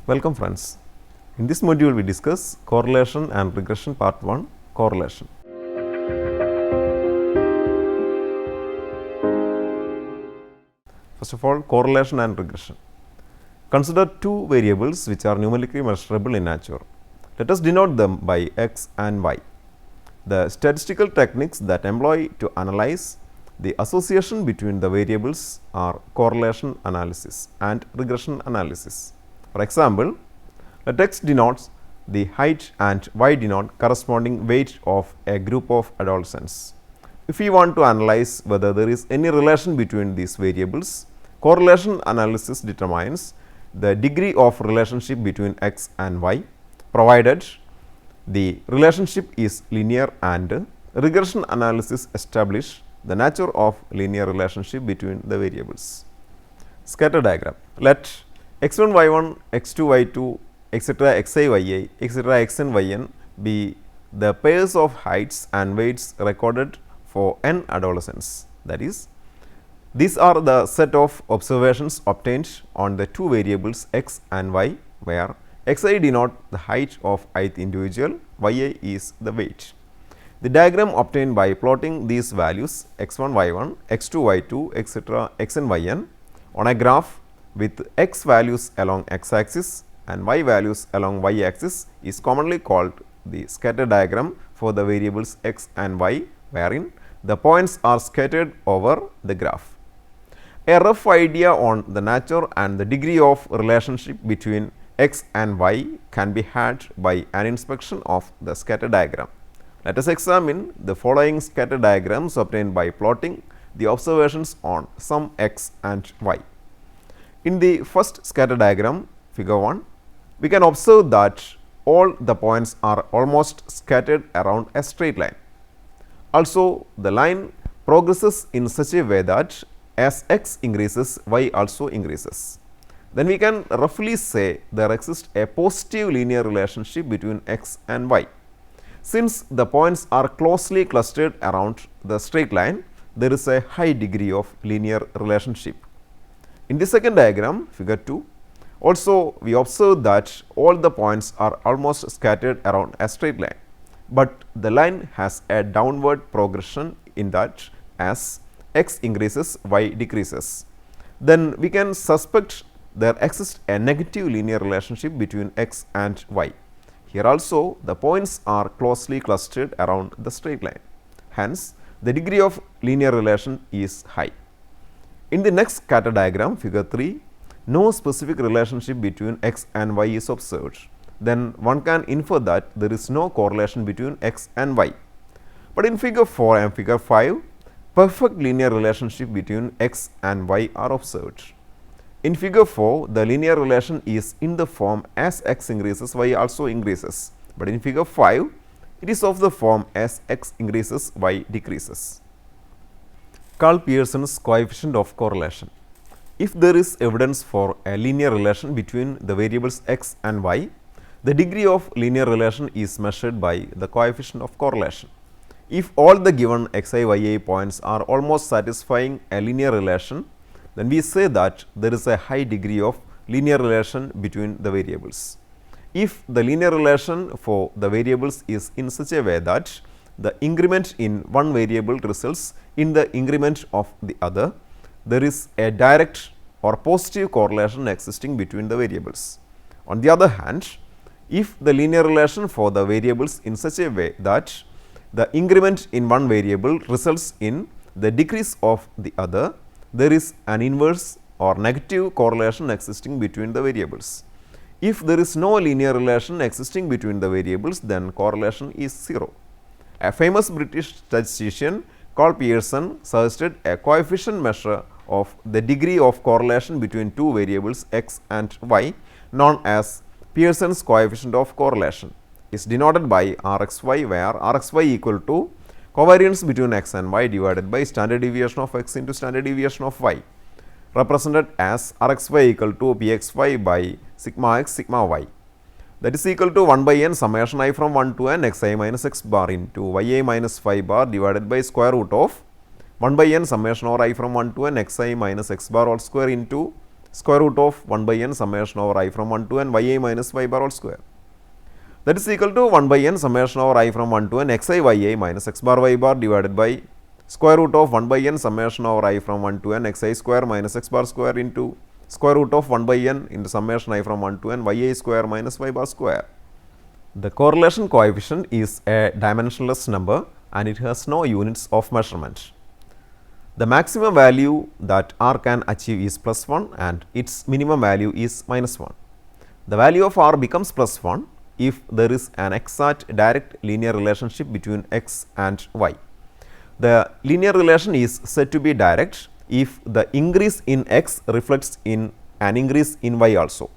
Welcome friends. In this module we discuss correlation and regression part 1, correlation. First of all, correlation and regression. Consider two variables which are numerically measurable in nature. Let us denote them by x and y. The statistical techniques that employ to analyze the association between the variables are correlation analysis and regression analysis. For example, let x denotes the height and y denote corresponding weight of a group of adolescents. If we want to analyze whether there is any relation between these variables, correlation analysis determines the degree of relationship between x and y, provided the relationship is linear, and regression analysis establish the nature of linear relationship between the variables. Scatter diagram. Let x1 y1, x2 y2, etc. xi yi, etc. xn yn be the pairs of heights and weights recorded for n adolescents. That is, these are the set of observations obtained on the two variables x and y, where xi denote the height of ith individual, yi is the weight. The diagram obtained by plotting these values x1 y1, x2 y2, etc. xn yn on a graph with x values along x axis and y values along y axis is commonly called the scatter diagram for the variables x and y, wherein the points are scattered over the graph. A rough idea on the nature and the degree of relationship between x and y can be had by an inspection of the scatter diagram. Let us examine the following scatter diagrams obtained by plotting the observations on some x and y. In the first scatter diagram, figure 1, we can observe that all the points are almost scattered around a straight line. Also, the line progresses in such a way that as x increases, y also increases. Then we can roughly say there exists a positive linear relationship between x and y. Since the points are closely clustered around the straight line, there is a high degree of linear relationship. In the second diagram, figure 2, also we observe that all the points are almost scattered around a straight line, but the line has a downward progression in that as x increases, y decreases. Then we can suspect there exists a negative linear relationship between x and y. Here also the points are closely clustered around the straight line. Hence, the degree of linear relation is high. In the next scatter diagram, figure 3, no specific relationship between x and y is observed. Then one can infer that there is no correlation between x and y. But in figure 4 and figure 5, perfect linear relationship between x and y are observed. In figure 4, the linear relation is in the form as x increases, y also increases. But in figure 5, it is of the form as x increases, y decreases. Carl Pearson's coefficient of correlation. If there is evidence for a linear relation between the variables x and y, the degree of linear relation is measured by the coefficient of correlation. If all the given xi, yi points are almost satisfying a linear relation, then we say that there is a high degree of linear relation between the variables. If the linear relation for the variables is in such a way that the increment in one variable results in the increment of the other, there is a direct or positive correlation existing between the variables. On the other hand, if the linear relation for the variables in such a way that the increment in one variable results in the decrease of the other, there is an inverse or negative correlation existing between the variables. If there is no linear relation existing between the variables, then correlation is 0. A famous British statistician Carl Pearson suggested a coefficient measure of the degree of correlation between two variables x and y, known as Pearson's coefficient of correlation, is denoted by Rxy, where Rxy equal to covariance between x and y divided by standard deviation of x into standard deviation of y, represented as Rxy equal to Pxy by sigma x sigma y. That is equal to 1 by n summation I from 1 to n xi minus x bar into yi minus phi bar divided by square root of 1 by n summation or I from 1 to n xi minus x bar all square into square root of 1 by n summation over I from 1 to n y I minus y bar whole square. That is equal to 1 by n summation over I from 1 to n x I y I minus x bar y bar divided by square root of 1 by n summation over I from 1 to n x I square minus x bar square into square root of 1 by n into summation I from 1 to n y I square minus y bar square. The correlation coefficient is a dimensionless number and it has no units of measurement. The maximum value that R can achieve is plus 1 and its minimum value is minus 1. The value of R becomes plus 1 if there is an exact direct linear relationship between x and y. The linear relation is said to be direct if the increase in x reflects in an increase in y also.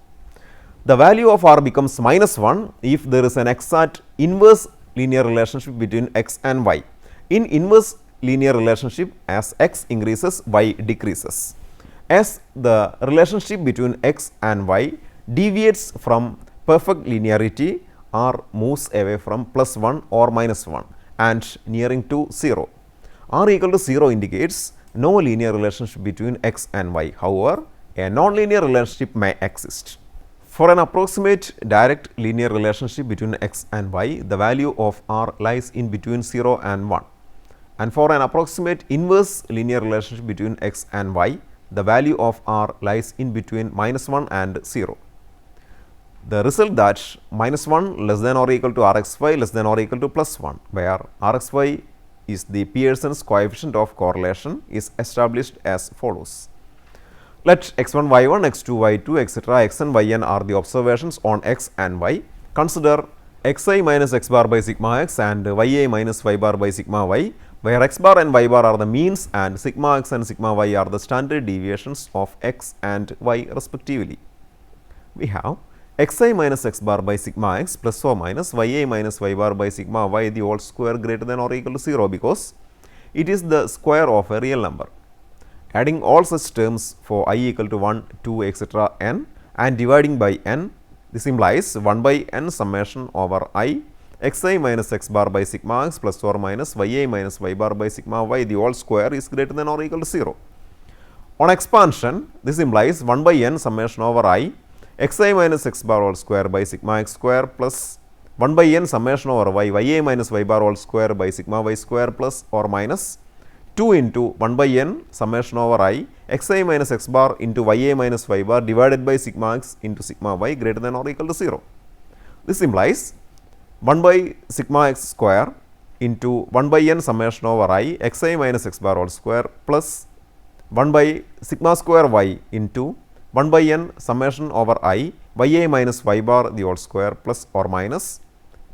The value of R becomes minus 1 if there is an exact inverse linear relationship between x and y. In inverse linear relationship, as x increases, y decreases. As the relationship between x and y deviates from perfect linearity, R moves away from plus 1 or minus 1 and nearing to 0. R equal to 0 indicates no linear relationship between x and y. However, a non-linear relationship may exist. For an approximate direct linear relationship between x and y, the value of R lies in between 0 and 1. And for an approximate inverse linear relationship between x and y, the value of R lies in between minus 1 and 0. The result that minus 1 less than or equal to Rxy less than or equal to plus 1, where Rxy is the Pearson's coefficient of correlation, is established as follows. Let x1 y1, x2 y2, etc. xn yn are the observations on x and y. Consider xi minus x bar by sigma x and yi minus y bar by sigma y, where x bar and y bar are the means and sigma x and sigma y are the standard deviations of x and y respectively. We have xi minus x bar by sigma x plus or minus yi minus y bar by sigma y the whole square greater than or equal to 0 because it is the square of a real number. Adding all such terms for I equal to 1, 2, etc. n and dividing by n, this implies 1 by n summation over I xi minus x bar by sigma x plus or minus yi minus y bar by sigma y the whole square is greater than or equal to 0. On expansion, this implies 1 by n summation over I xi minus x bar whole square by sigma x square plus 1 by n summation over y yi minus y bar whole square by sigma y square plus or minus 2 into 1 by n summation over I xi minus x bar into yi minus y bar divided by sigma x into sigma y greater than or equal to 0. This implies 1 by sigma x square into 1 by n summation over I xi minus x bar whole square plus 1 by sigma square y into 1 by n summation over I yi minus y bar the whole square plus or minus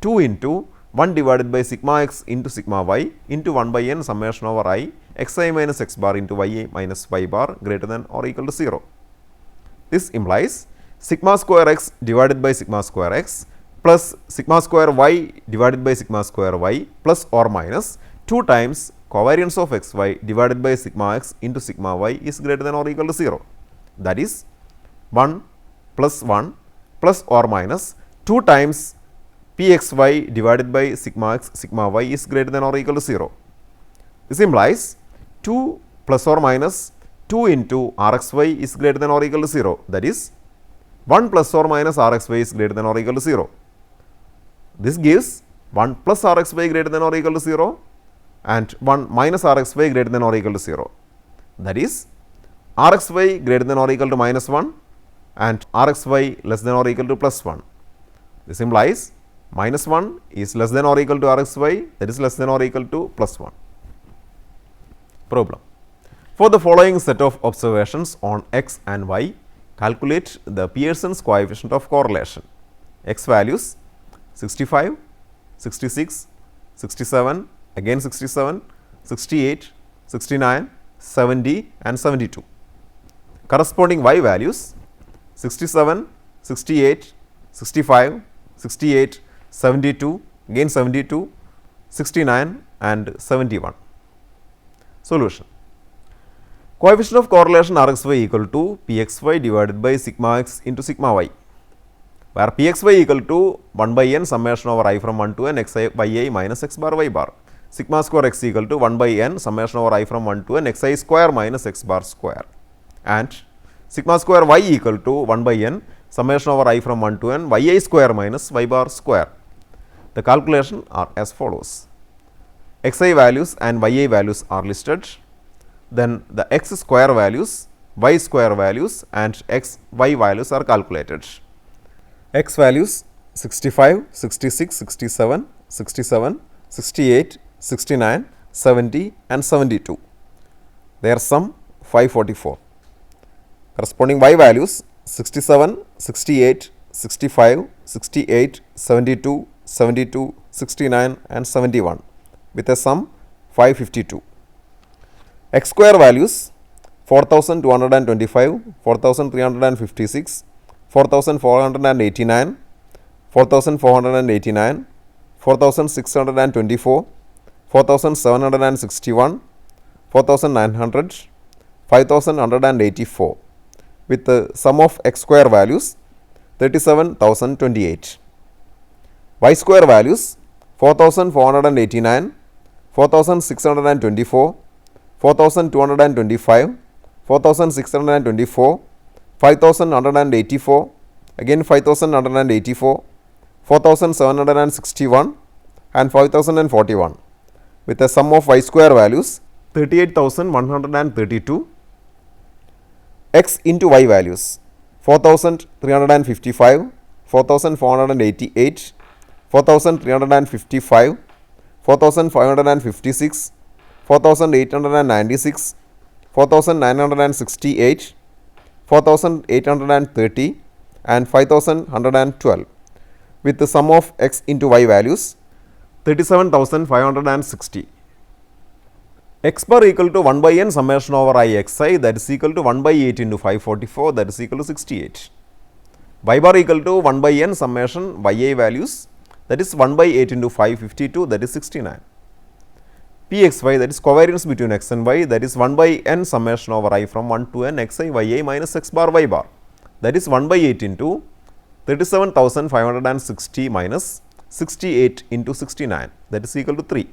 2 into 1 divided by sigma x into sigma y into 1 by n summation over I xi minus x bar into yi minus y bar greater than or equal to 0. This implies sigma square x divided by sigma square x plus sigma square y divided by sigma square y plus or minus 2 times covariance of xy divided by sigma x into sigma y is greater than or equal to 0. That is 1 plus 1 plus or minus 2 times pxy divided by sigma x sigma y is greater than or equal to 0. This implies 2 plus or minus 2 into Rxy is greater than or equal to 0. That is 1 plus or minus Rxy is greater than or equal to 0. This gives 1 plus Rxy greater than or equal to 0 and 1 minus Rxy greater than or equal to 0. That is Rxy greater than or equal to minus 1 and Rxy less than or equal to plus 1. This implies minus 1 is less than or equal to Rxy, that is less than or equal to plus 1. Problem. For the following set of observations on x and y, calculate the Pearson's coefficient of correlation. X values 65, 66, 67, again 67, 68, 69, 70 and 72. Corresponding y values 67, 68, 65, 68, 72, again 72, 69 and 71. Solution. Coefficient of correlation Rxy equal to Pxy divided by sigma x into sigma y, where Pxy equal to 1 by n summation over I from 1 to n xi yi minus x bar y bar. Sigma square x equal to 1 by n summation over I from 1 to n xi square minus x bar square. And sigma square y equal to 1 by n summation over I from 1 to n yi square minus y bar square. The calculation are as follows. Xi values and yi values are listed, then the x square values, y square values and xy values are calculated. X values 65, 66, 67, 67, 68, 69, 70 and 72. Their sum 544. Corresponding y values 67, 68, 65, 68, 72, 72, 69 and 71 with a sum 552. X square values 4225, 4356, 4489, 4489, 4624, 4761, 4900, 5184 with the sum of x square values 37,028. Y square values 4489, 4624, 4225, 4624, 5184, again 5184, 4761 and 5041 with a sum of y square values 38,132. X into y values 4355, 4488, 4355, 4556, 4896, 4968, 4830 and 5112 with the sum of x into y values 37,560. X bar equal to 1 by n summation over I xi, that is equal to 1 by 8 into 544, that is equal to 68. Y bar equal to 1 by n summation yi values, that is 1 by 8 into 552, that is 69. Pxy, that is covariance between x and y, that is 1 by n summation over I from 1 to n xi yi minus x bar y bar, that is 1 by 8 into 37,560 minus 68 into 69, that is equal to 3.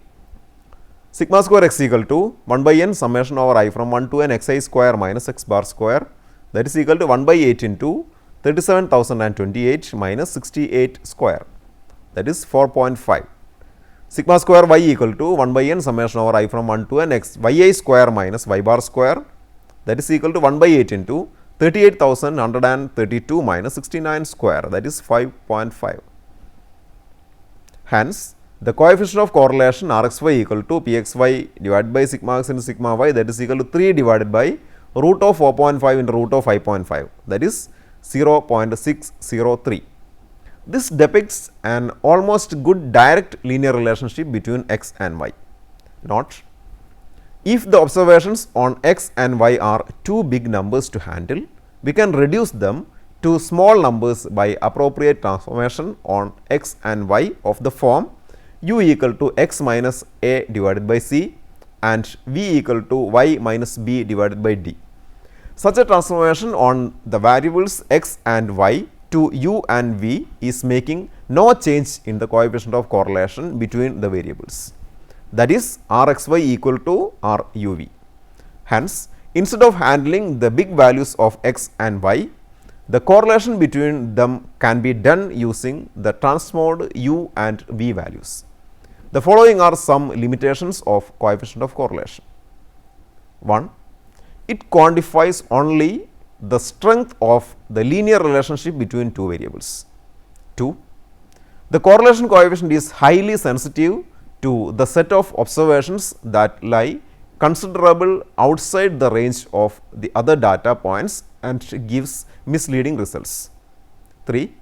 Sigma square x equal to 1 by n summation over I from 1 to n xi square minus x bar square, that is equal to 1 by 8 into 37,028 minus 68 square, that is 4.5. Sigma square y equal to 1 by n summation over I from 1 to n yi square minus y bar square, that is equal to 1 by 8 into 38,132 minus 69 square, that is 5.5. Hence, the coefficient of correlation Rxy equal to Pxy divided by sigma x into sigma y, that is equal to 3 divided by root of 4.5 into root of 5.5, that is 0.603. This depicts an almost good direct linear relationship between x and y. Note, if the observations on x and y are too big numbers to handle, we can reduce them to small numbers by appropriate transformation on x and y of the form u equal to x minus a divided by c and v equal to y minus b divided by d. Such a transformation on the variables x and y to u and v is making no change in the coefficient of correlation between the variables, that is Rxy equal to Ruv. Hence, instead of handling the big values of x and y, the correlation between them can be done using the transmode u and v values. The following are some limitations of coefficient of correlation. 1. It quantifies only the strength of the linear relationship between two variables. 2. The correlation coefficient is highly sensitive to the set of observations that lie considerable outside the range of the other data points and gives misleading results. 3.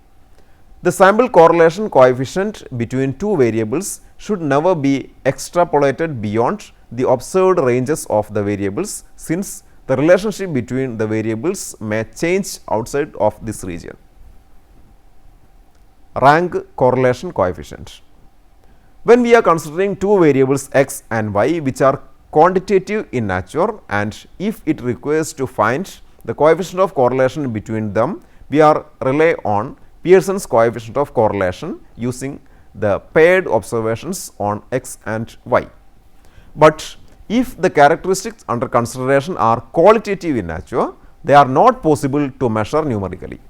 The sample correlation coefficient between two variables should never be extrapolated beyond the observed ranges of the variables, since the relationship between the variables may change outside of this region. Rank correlation coefficient. When we are considering two variables x and y which are quantitative in nature, and if it requires to find the coefficient of correlation between them, we are rely on Pearson's coefficient of correlation using the paired observations on x and y. But if the characteristics under consideration are qualitative in nature, they are not possible to measure numerically.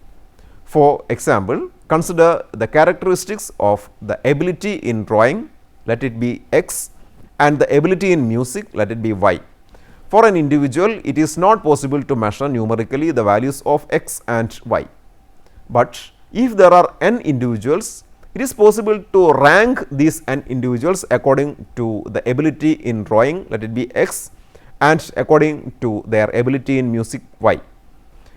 For example, consider the characteristics of the ability in drawing, let it be X, and the ability in music, let it be Y. For an individual, it is not possible to measure numerically the values of X and Y. But if there are n individuals, it is possible to rank these n individuals according to the ability in drawing, let it be X, and according to their ability in music Y.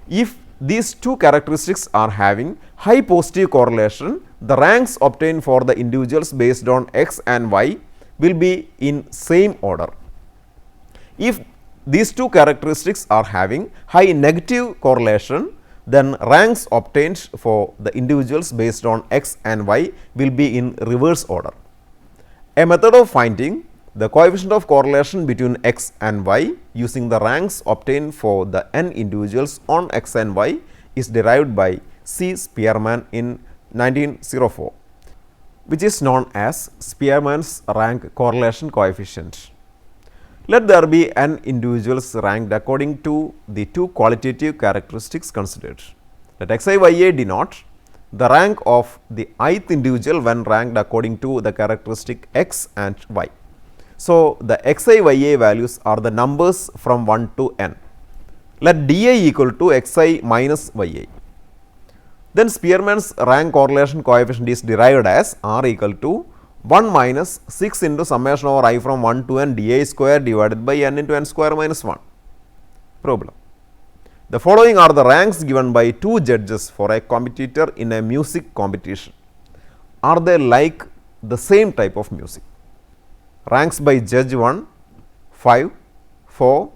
If these two characteristics are having high positive correlation, the ranks obtained for the individuals based on X and Y will be in same order. If these two characteristics are having high negative correlation, then ranks obtained for the individuals based on X and Y will be in reverse order. A method of finding the coefficient of correlation between X and Y using the ranks obtained for the n individuals on X and Y is derived by C. Spearman in 1904, which is known as Spearman's rank correlation coefficient. Let there be n individuals ranked according to the two qualitative characteristics considered. Let xi ya denote the rank of the ith individual when ranked according to the characteristic X and Y. So, the xi ya values are the numbers from 1 to n. Let dA equal to xi minus ya. Then Spearman's rank correlation coefficient is derived as R equal to 1 minus 6 into summation over I from 1 to n dA square divided by n into n square minus 1. Problem. The following are the ranks given by two judges for a competitor in a music competition. Are they like the same type of music? Ranks by judge 1, 5, 4,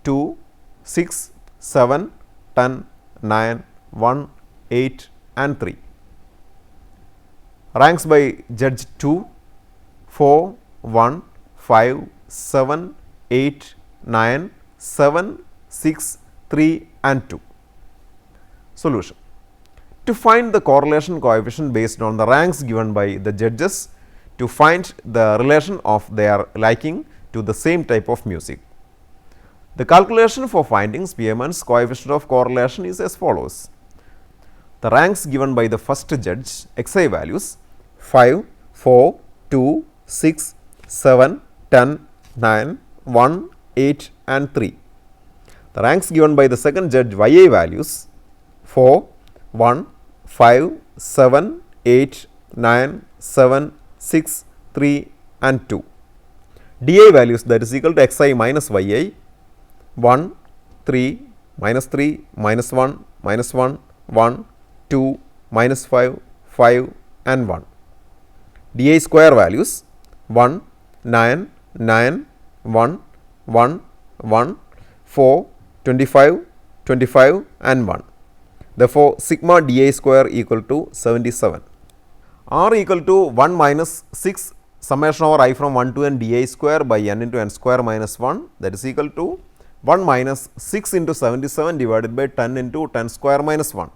2, 6, 7, 10, 9, 1, 8 and 3. Ranks by judge 2, 4, 1, 5, 7, 8, 9, 7, 6, 3 and 2. Solution. To find the correlation coefficient based on the ranks given by the judges, to find the relation of their liking to the same type of music. The calculation for finding Spearman's coefficient of correlation is as follows. The ranks given by the first judge, xi values 5, 4, 2, 6, 7, 10, 9, 1, 8 and 3. The ranks given by the second judge, ya values 4, 1, 5, 7, 8, 9, 7, 6, 3 and 2. dA values, that is equal to xi minus ya, 1, 3, minus 3, minus 1, minus 1, 1, 2, minus 5, 5 and 1. dA square values 1, 9, 9, 1, 1, 1, 4, 25, 25 and 1. Therefore, sigma dA square equal to 77. R equal to 1 minus 6 summation over I from 1 to n dA square by n into n square minus 1, that is equal to 1 minus 6 into 77 divided by 10 into 10 square minus 1,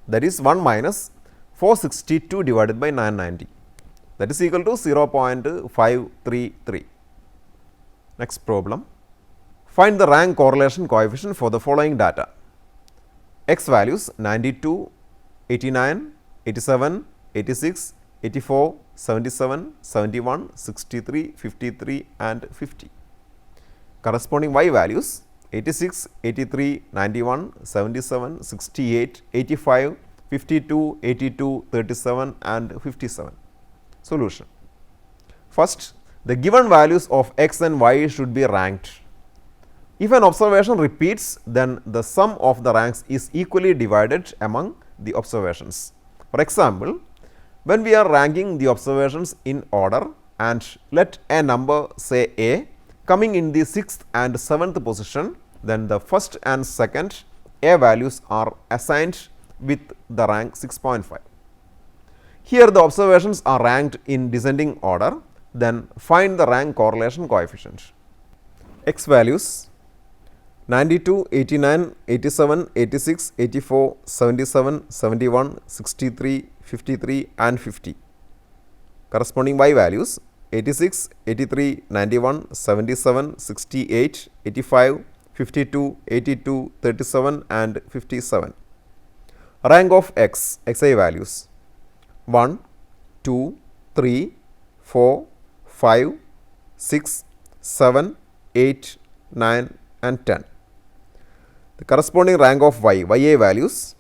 that is 1 minus 462 divided by 990, that is equal to 0.533. Next problem. Find the rank correlation coefficient for the following data. X values 92, 89, 87, 86, 84, 77, 71, 63, 53 and 50. Corresponding Y values 86, 83, 91, 77, 68, 85, 52, 82, 37 and 57. Solution. First, the given values of X and Y should be ranked. If an observation repeats, then the sum of the ranks is equally divided among the observations. For example, when we are ranking the observations in order and let a number say A coming in the 6th and 7th position, then the first and second A values are assigned with the rank 6.5. Here the observations are ranked in descending order, then find the rank correlation coefficient. X values 92, 89, 87, 86, 84, 77, 71, 63, 53 and 50. Corresponding Y values 86, 83, 91, 77, 68, 85, 52, 82, 37 and 57. Rank of x, xi values 1, 2, 3, 4, 5, 6, 7, 8, 9 and 10. The corresponding rank of y, ya values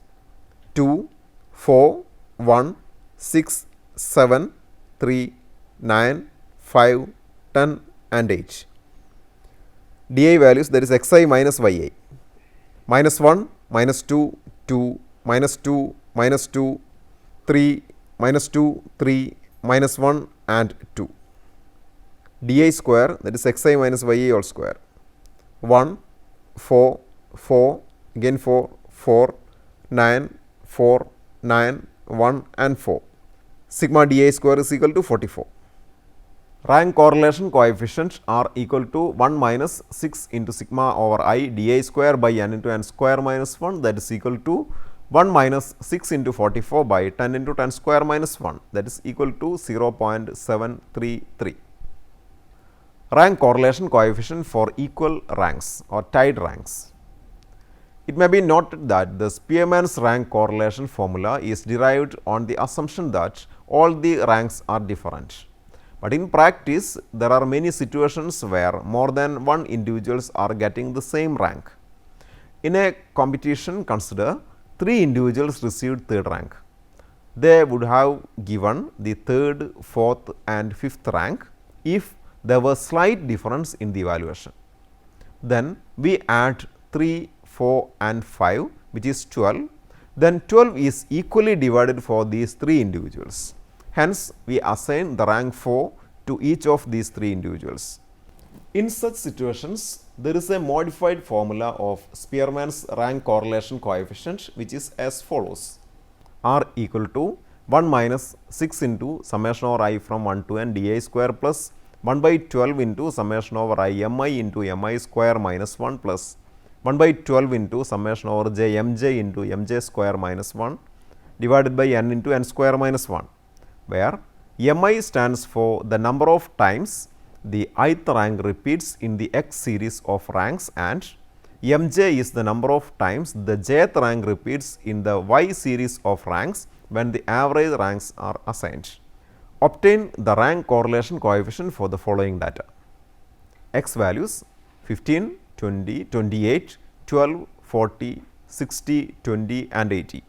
2, 4, 1, 6, 7, 3, 9, 5, 10 and 8. Di values, that is xi minus ya, minus 1, minus 2, 2, minus 2, minus 2, 3, minus 2, 3, minus 1 and 2. Di square, that is xi minus ya all square, 1, 4, 4, again 4, 4, 9, 4, 9, 1 and 4. Sigma di square is equal to 44. Rank correlation coefficients are equal to 1 minus 6 into sigma over I di square by n into n square minus 1, that is equal to 1 minus 6 into 44 by 10 into 10 square minus 1, that is equal to 0.733. Rank correlation coefficient for equal ranks or tied ranks. It may be noted that the Spearman's rank correlation formula is derived on the assumption that all the ranks are different. But in practice, there are many situations where more than one individuals are getting the same rank. In a competition, consider 3 individuals received third rank. They would have given the third, fourth and fifth rank if there was slight difference in the evaluation. Then we add 3, 4 and 5, which is 12. Then 12 is equally divided for these 3 individuals. Hence, we assign the rank 4 to each of these 3 individuals. In such situations, there is a modified formula of Spearman's rank correlation coefficient, which is as follows: R equal to 1 minus 6 into summation over I from 1 to n di square plus 1 by 12 into summation over I mi into mi square minus 1 plus 1 by 12 into summation over j mj into mj square minus 1 divided by n into n square minus 1, where mi stands for the number of times the ith rank repeats in the x series of ranks and mj is the number of times the jth rank repeats in the y series of ranks when the average ranks are assigned. Obtain the rank correlation coefficient for the following data: x values 15, 20, 28, 12, 40, 60, 20 and 80.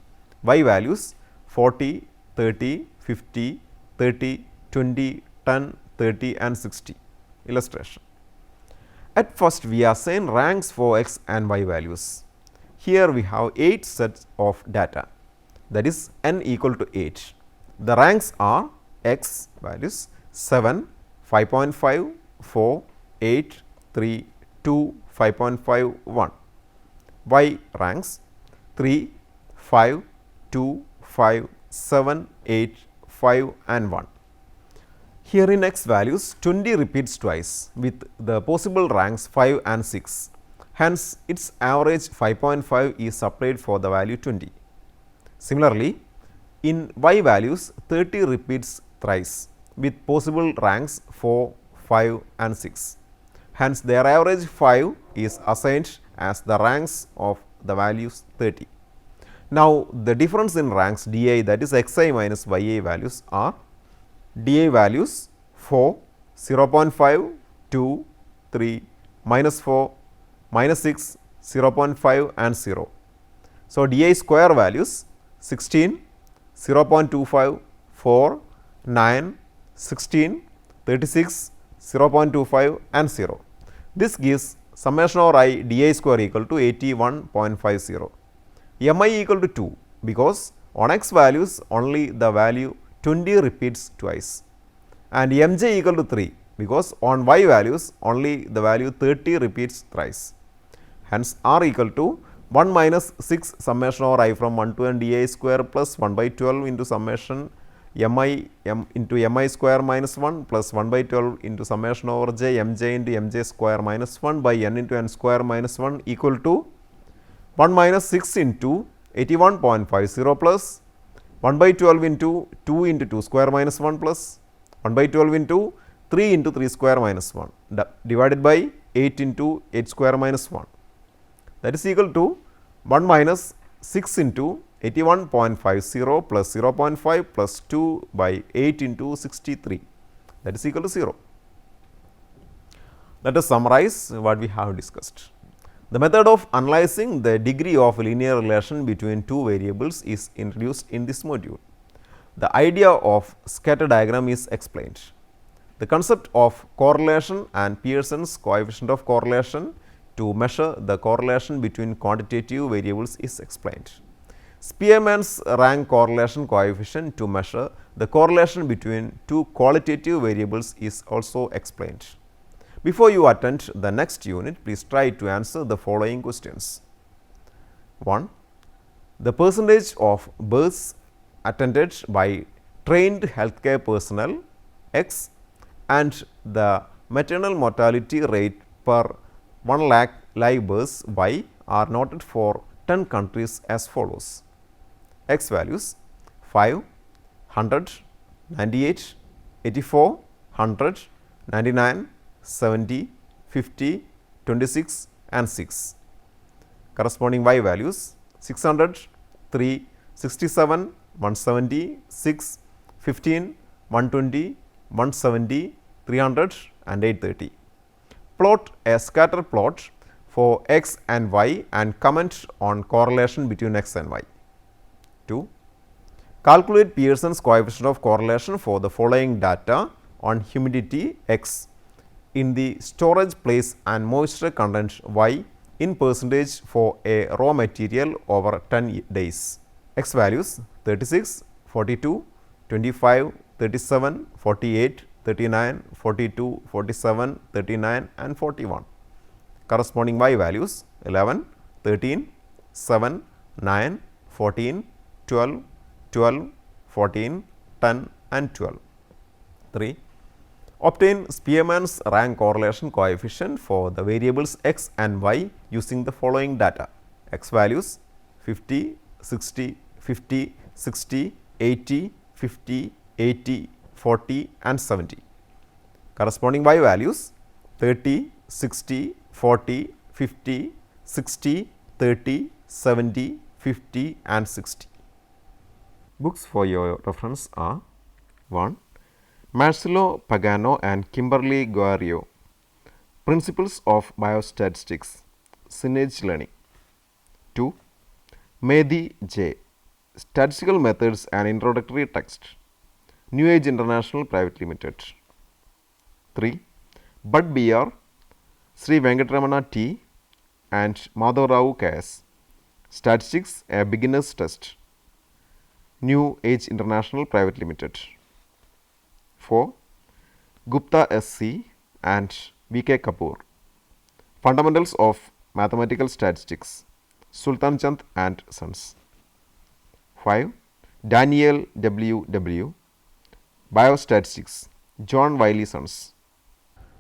Y values 40, 30, 50, 30, 20, 10, 30 and 60. Illustration. At first, we assign ranks for x and y values. Here we have 8 sets of data, that is n equal to 8. The ranks are x values 7, 5.5, 4, 8, 3, 2, 5.5, 1. Y ranks 3, 5, 2, 5, 7, 8, 5 and 1. Here in x values 20 repeats twice with the possible ranks 5 and 6. Hence, its average 5.5 is supplied for the value 20. Similarly, in y values 30 repeats thrice with possible ranks 4, 5 and 6. Hence, their average 5 is assigned as the ranks of the values 30. Now, the difference in ranks di, that is xi minus ya values, are di values 4, 0.5, 2, 3, minus 4, minus 6, 0.5 and 0. So, di square values 16, 0.25, 4, 9, 16, 36, 0.25 and 0. This gives summation over I di square equal to 81.50. Mi equal to 2, because on x values only the value 20 repeats twice, and mj equal to 3, because on y values only the value 30 repeats thrice. Hence, r equal to 1 minus 6 summation over I from 1 to n di square plus 1 by 12 into summation mi into mi square minus 1 plus 1 by 12 into summation over j mj into mj square minus 1 by n into n square minus 1 equal to 1 minus 6 into 81.50 plus 1 by 12 into 2 into 2 square minus 1 plus 1 by 12 into 3 into 3 square minus 1 divided by 8 into 8 square minus 1. that is equal to 1 minus 6 into 81.50 plus 0.5 plus 2 by 8 into 63, that is equal to 0. Let us summarize what we have discussed. The method of analyzing the degree of linear relation between two variables is introduced in this module. The idea of scatter diagram is explained. The concept of correlation and Pearson's coefficient of correlation to measure the correlation between quantitative variables is explained. Spearman's rank correlation coefficient to measure the correlation between two qualitative variables is also explained. Before you attend the next unit, please try to answer the following questions. 1. The percentage of births attended by trained healthcare personnel X and the maternal mortality rate per 1 lakh live births Y are noted for 10 countries as follows. X values 5, 100, 98, 84, 100, 99, 70, 50, 26 and 6. Corresponding Y values 600, 3, 67, 170, 6, 15, 120, 170, 300 and 830. Plot a scatter plot for X and Y and comment on correlation between X and Y. 2. Calculate Pearson's coefficient of correlation for the following data on humidity X in the storage place and moisture content Y in percentage for a raw material over 10 days. X values 36, 42, 25, 37, 48, 39, 42, 47, 39 and 41. Corresponding Y values 11, 13, 7, 9, 14, 12, 12, 14, 10 and 12. 3. Obtain Spearman's rank correlation coefficient for the variables X and Y using the following data. X values 50, 60, 50, 60, 80, 50, 80, 40 and 70. Corresponding Y values 30, 60, 40, 50, 60, 30, 70, 50 and 60. Books for your reference are 1. Marcelo Pagano and Kimberly Guerrio, Principles of Biostatistics, Signage Learning. 2. Mehdi J, Statistical Methods and Introductory Text, New Age International Private Limited. 3. Bud B.R., Sri Venkatramana T and Madhav Rao K.S., Statistics, a Beginner's Test, New Age International Private Limited. 4. Gupta S.C. and V.K. Kapoor, Fundamentals of Mathematical Statistics, Sultan Chand and Sons. 5. Daniel W. Biostatistics, John Wiley Sons.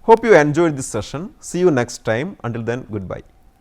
Hope you enjoyed this session. See you next time. Until then, goodbye.